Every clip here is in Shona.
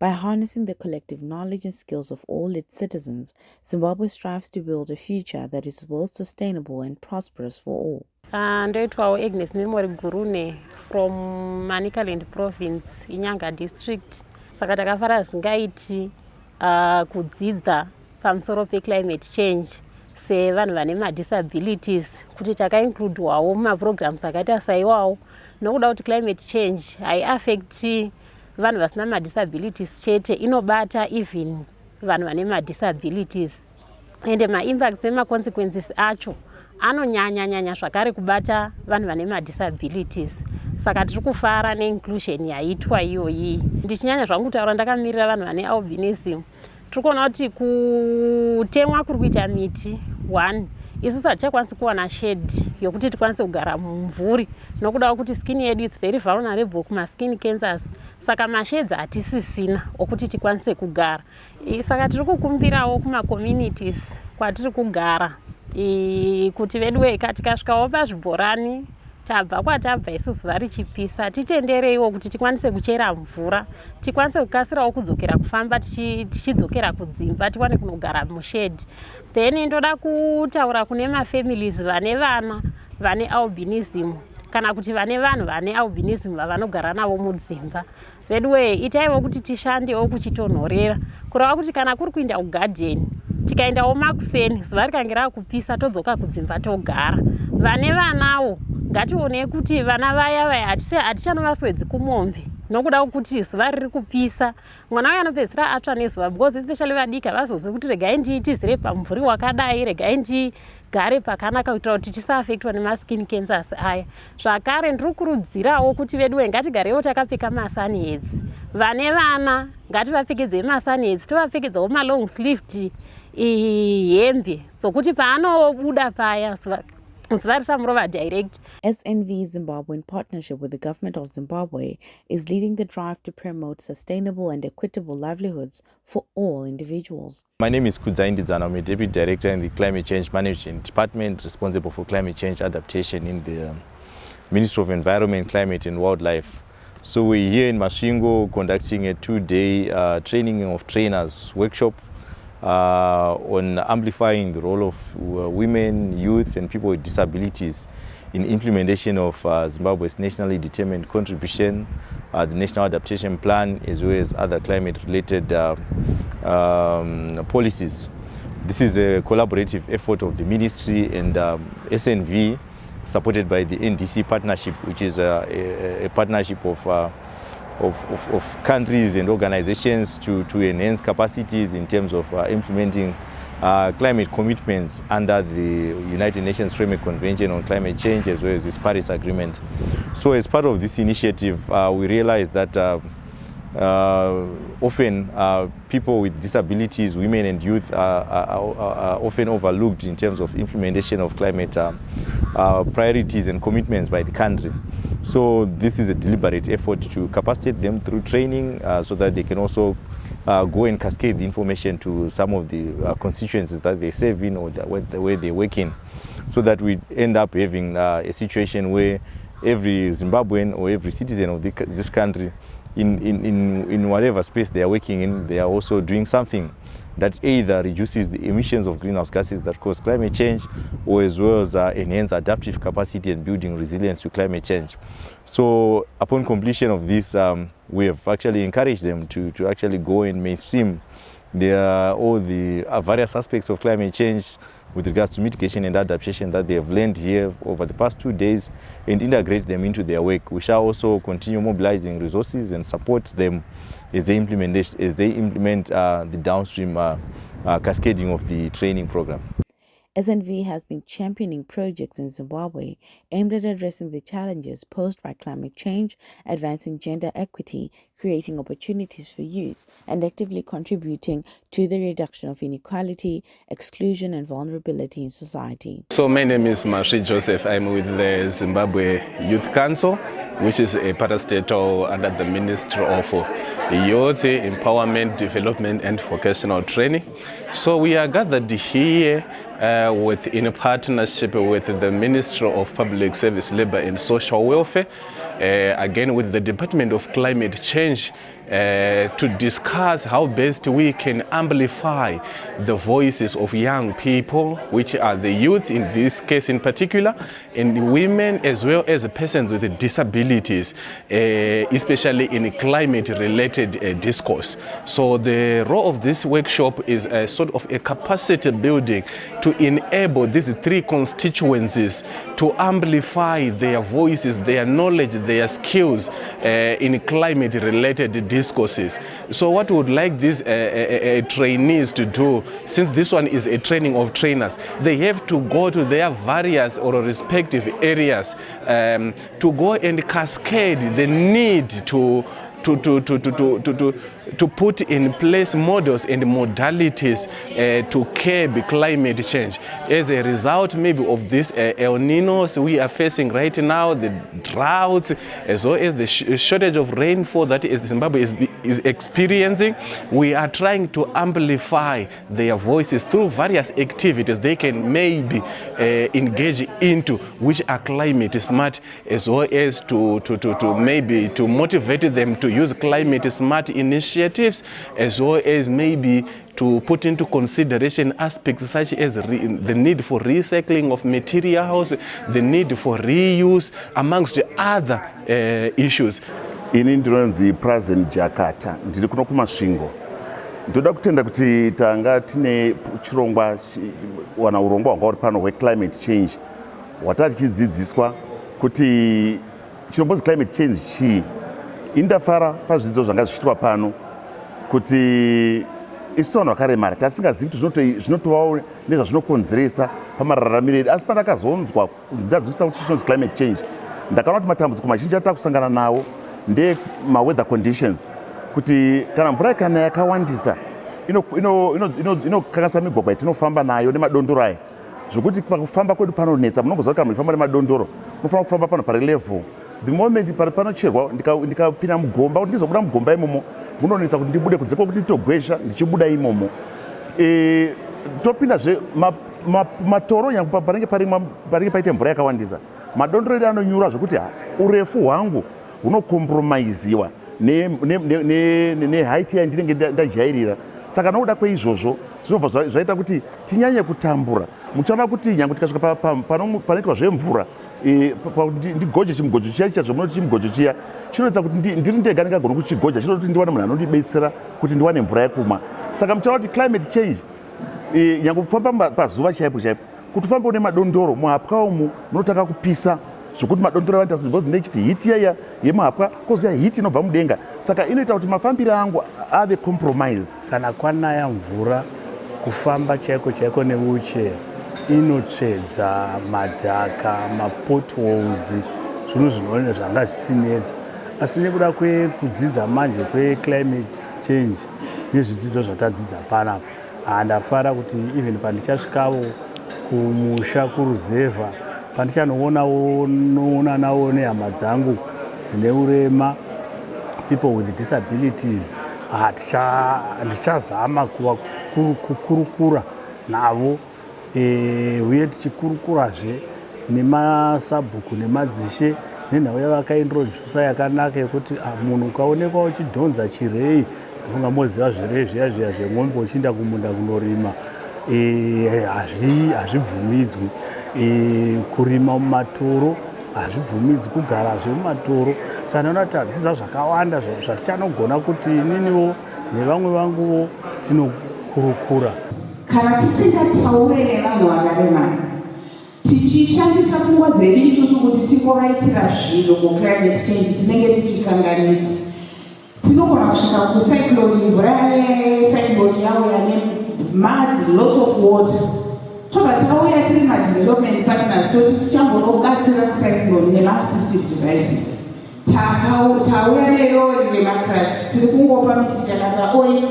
By harnessing the collective knowledge and skills of all its citizens, Zimbabwe strives to build a future that is both sustainable and prosperous for all. Ndoitwawo Agnes Memory Gurune from Manicaland Province, Inyanga District. Saka takafara zingaiti kudzidza pamusoro pe-climate change sevanhu vane ma-disabilities kuti takaincludewawo mumaprograms akaita saiwawo nokuda kuti climate change haiafekti vanhu vasina ma-disabilities chete, inobata even vanhu vane ma-disabilities ende ma-impacts ema-consequences acho anonyanya zvakare kubata vanhu vane ma-disabilities. Saka tiri kufara neinclusion yaitwa iyoyi. Ndichinyanya zvangu kutaura ndakamirira vanhu vane albinism, tiri kuona kuti kutemwa kuri kuita miti 1 isusu hatichakwanisi kuwana shade yokuti tikwanise kugara mumvuri nokuda kuti skin yedu it's very vulnerable kuma-skin cancers. Saka masheds hatisisina okuti tikwanise kugara. Saka tiri kukumbirawo kuma-communities kwatiri kugara kuti vedu tikasvikawo pazvibhorani tabva kwatabva isusu vari chipisa titendereiwo kuti tikwanise kuchera mvura, tikwanise kukasirawo kudzokera kufamba tichidzokera kudzimba tikwane kunogara mushedi. Then ndoda kutaura kune mafamilies vane vana vane albinism kana kuti vane vanhu vane albinism vavanogara navo mudzimba. Veduwe itaiwo kuti tishandewo kuchitonhorera kureva kuti kana kuri kuinda kugadheni tikaendawo makuseni zuva rikange rakupisa todzoka kudzimba togara. Vane vanawo ngatione kuti vana vaya hatichanovaswedzi kumombe nokuda kuti zuva riri kupisa. Mwana uyo anopedzisira atsva nezuva because especially vadika vazoziva kuti regai nditizire pamumvuri wakadai, regai ndigare pakanaka kuitira kuti tisaafektwa nema-skin cancers aya. Zvakare ndiri kukurudzirawo kuti veduwe ngatigarewo takapfeka ma-sunheads. Vane vana ngativapfekedze ma-sunheads, tovapfekedzawo ma-long sleeved hembe dzokuti paanobuda paya SNV Zimbabwe, in partnership with the government of Zimbabwe, is leading the drive to promote sustainable and equitable livelihoods for all individuals. My name is Kudzaindidzana. I'm a Deputy Director in the Climate Change Management Department, responsible for climate change adaptation in the Ministry of Environment, Climate and Wildlife. So we're here in Masvingo conducting a 2-day training of trainers workshop on amplifying the role of women, youth and people with disabilities in implementation of Zimbabwe's nationally determined contribution, the National Adaptation Plan, as well as other climate-related policies. This is a collaborative effort of the Ministry and SNV, supported by the NDC partnership, which is a partnership of countries and organizations to enhance capacities in terms of implementing climate commitments under the United Nations Framework Convention on Climate Change, as well as this Paris Agreement. So as part of this initiative, we realized that often people with disabilities, women and youth are often overlooked in terms of implementation of climate priorities and commitments by the country. So this is a deliberate effort to capacitate them through training so that they can also go and cascade the information to some of the constituencies that they serve in or the way they work in, so that we end up having a situation where every Zimbabwean or every citizen of this country, in whatever space they are working in, they are also doing something that either reduces the emissions of greenhouse gases that cause climate change, or as well as enhance adaptive capacity and building resilience to climate change. So upon completion of this, we have actually encouraged them to actually go and mainstream all the various aspects of climate change with regards to mitigation and adaptation that they have learned here over the past 2 days and integrate them into their work. We shall also continue mobilizing resources and support them as they implement the downstream cascading of the training program. SNV has been championing projects in Zimbabwe aimed at addressing the challenges posed by climate change, advancing gender equity, creating opportunities for youth, and actively contributing to the reduction of inequality, exclusion, and vulnerability in society. So my name is Mashi Joseph. I'm with the Zimbabwe Youth Council, which is a parastatal under the Ministry of Youth, Empowerment, Development and Vocational Training. So we are gathered here in partnership with the Ministry of Public Service, Labour and Social Welfare, again with the Department of Climate Change to discuss how best we can amplify the voices of young people, which are the youth in this case in particular, and women as well as persons with disabilities, especially in climate-related discourse. So the role of this workshop is a sort of a capacity building to enable these three constituencies to amplify their voices, their knowledge, their skills in climate-related discourses. So what we would like these trainees to do, since this one is a training of trainers, they have to go to their various or respective areas to go and cascade the need to put in place models and modalities to curb climate change. As a result maybe of this El Ninos we are facing right now, the droughts, as well as the shortage of rainfall that Zimbabwe is experiencing, we are trying to amplify their voices through various activities they can maybe engage into, which are climate smart, as well as to maybe to motivate them to use climate smart initiatives, as well as maybe to put into consideration aspects such as the need for recycling of materials, the need for reuse, amongst the other issues. Ini ndinonzi President Jakarta, ndiri kuno kumasvingo. Ndoda kutenda kuti tanga tine chirongwa wana urongwa hwanga uri pano hweclimate change hwatari tichidzidziswa kuti chirongwa climate change chii. Indafara pazvidzidzo zvanga zvichiitwa pano kuti isu vanhu vakaremara tasingazivi kuti zvinotovawo nezvazvinokonzeresa pamararamiro edu, asi pandakazonzwa ndadzivisa kuti chinonzi climate change ndakaona kuti matambudziko mazhinji atakusangana nawo ndema-weather conditions, kuti kana mvura ikanaya yakawandisa inokakasa migwagwa yatinofamba nayo nemadondoro aya, zvokuti pakufamba kwedu panonetsa. Munongoziva kuti kana muchifamba nemadondoro munofanira kufamba pano pari level. The moment panocherwa ndikapinda mugomba, kuti ndizobuda mugomba imomo munonetsa kuti ndibude kunze kwekuti nditogwesha ndichibuda imomo. Topindazve matoro yangu panenge paite mvura yakawandisa, madondoro edu anonyura zvokuti urefu hwangu hunokompromiziwa nehaiti yandinenge ndajairira. Saka nokuda kweizvozvo zvinobva zvaita kuti tinyanye kutambura. Muchaona kuti nyange tikasvika panoitwa zvemvura ndigoje chimugojo chiya chazvo munoti chimugojo chiya chinoita kuti ndiri ndega ndingagona kuchigoja, chinoda kuti ndiwane munhu anondibetsera kuti ndiwane mvura yekumwa. Saka muchaona kuti climate change nyange kufamba pazuva chaipo chaipo, kuti ufambe une madondoro muhapwa umu munotanga kupisa zvokuti madondoro awandisa, because nechiti hiti iya yemahapwa koziya hiti inobva mudenga. Saka inoita kuti mafambiro angu ave compromised. Kana kwanaya mvura kufamba chaiko chaiko newheelchair inotsvedza madhaka, mapotholes, zvinhu zvinoone zvanga zvitinetsa. Asi nekuda kwekudzidza manje kweclimate change nezvidzidzo zvatadzidza panapa, ndafara kuti even pandichasvikawo kumusha kuruzevha, pandichanoona nawo nehama dzangu dzine urema, people with disabilities, ndichazama kukurukura navo, uye tichikurukurazve nemasabhuku nemadzishe nenhau yavakaintrodusa yakanaka yekuti munhu ukaonekwa uchidhonza chirei, ndofunga moziva zvirei zviya zvemwombe uchiinda kumunda kunorima, hazvibvumidzwi. Kurima mumatoro hazvibvumidzwi, kugarazve mumatoro. Saka ndinoona kuti tadzidza zvakawanda zvatichanogona kuti ininiwo nevamwe vanguwo tinokurukura. Kana tisingataure nevanhu vakaremara, tichishandisa pfungwa dzedu isusu kuti tingovaitira zvinhu muclimate change, tinenge tichikanganisa. Tinogona kusvika kucyclone, mvura yecyclone yauya nemud, lots of water. Tobva tauya tiri madevelopment partners toti tichambonobatsira kucyclone nema-assistive devices. Tauya nerori nemacrash, tiri kungopa misichakata oil,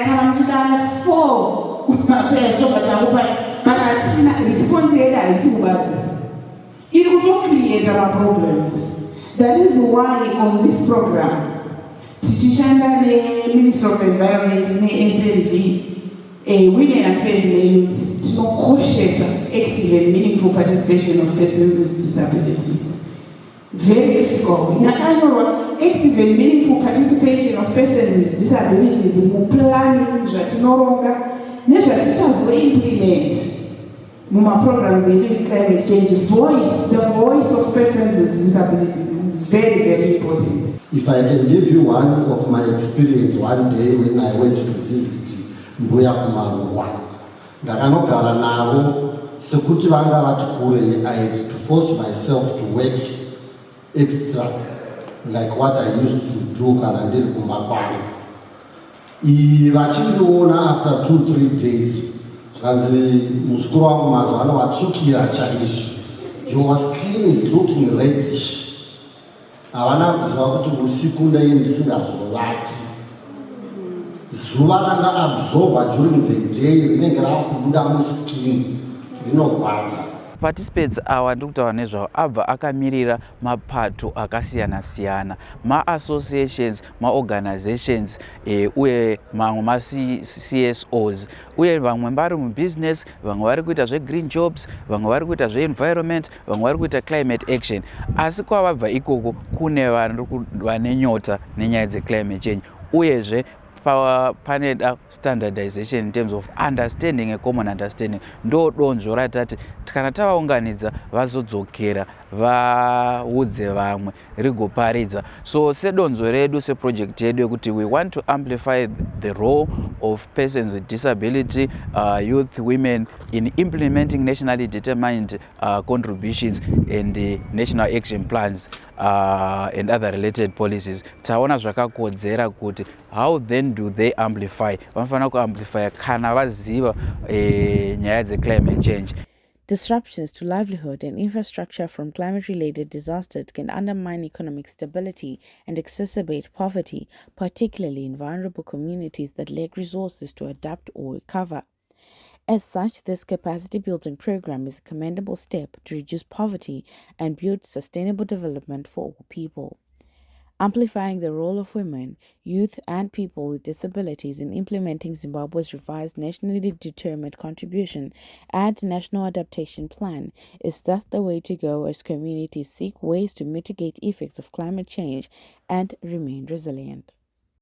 kana muchida 4 mapairs tobva takupa, but hatina response yedu haisi kubatsira, iri kutocreata maproblems. That is why on this program tichishanda neMinistry of Environment neSNV, Women Affairs neYouth, tinokoshesa active and meaningful participation of persons with disabilities. Very critical. Yakanyorwa active and meaningful participation of persons with disabilities muplanning zvatinoronga nezvatichazoimplement mumaprograms edu climate change. The voice of persons with disabilities is very, very important. If I can give you one of my experience one day when I went to visit Mbuya Kumarungwa, ndakanogara navo sekuti vanga vati kure, I had to force myself to work extra like what I used to do kana ndiri kumba kwangu. Vachindiona after 2-3 days, zvanzi muzukuru wangu mazuva ano watsvukira chaizvo. Your skin is looking reddish. Havana kuziva kuti usiku ndei ndisingazovati. Zuva ranga absorba during the day rinenge rava kubuda muskin rinorwadza. Participants awa ndikutaura nezvavo abva akamirira mapato akasiyana siyana, ma-associations, ma-organizations, uye mamwe ma-CSOs, uye vamwe vari mubusiness, vamwe vari kuita zve-green jobs, vamwe vari kuita zve-environment, vamwe vari kuita climate action. Asi kwavabva ikoko kune vane nyota nenyaya dze-climate change, uyezve paneda standardization in terms of understanding, a common understanding. Ndo donzvo ratati kana tavaunganidza vazodzokera vaudze vamwe rigoparidza. So sedonzvo redu seproject yedu yekuti we want to amplify the role of persons with disability, youth, women in implementing nationally determined contributions and national action plans and other related policies. Taona zvakakodzera kuti how then do they amplify? Vanofanira kuamplify kana vaziva nyaya dze-climate change. Disruptions to livelihood and infrastructure from climate-related disasters can undermine economic stability and exacerbate poverty, particularly in vulnerable communities that lack resources to adapt or recover. As such, this capacity-building program is a commendable step to reduce poverty and build sustainable development for all people. Amplifying the role of women, youth, and people with disabilities in implementing Zimbabwe's revised nationally determined contribution and national adaptation plan is thus the way to go as communities seek ways to mitigate effects of climate change and remain resilient.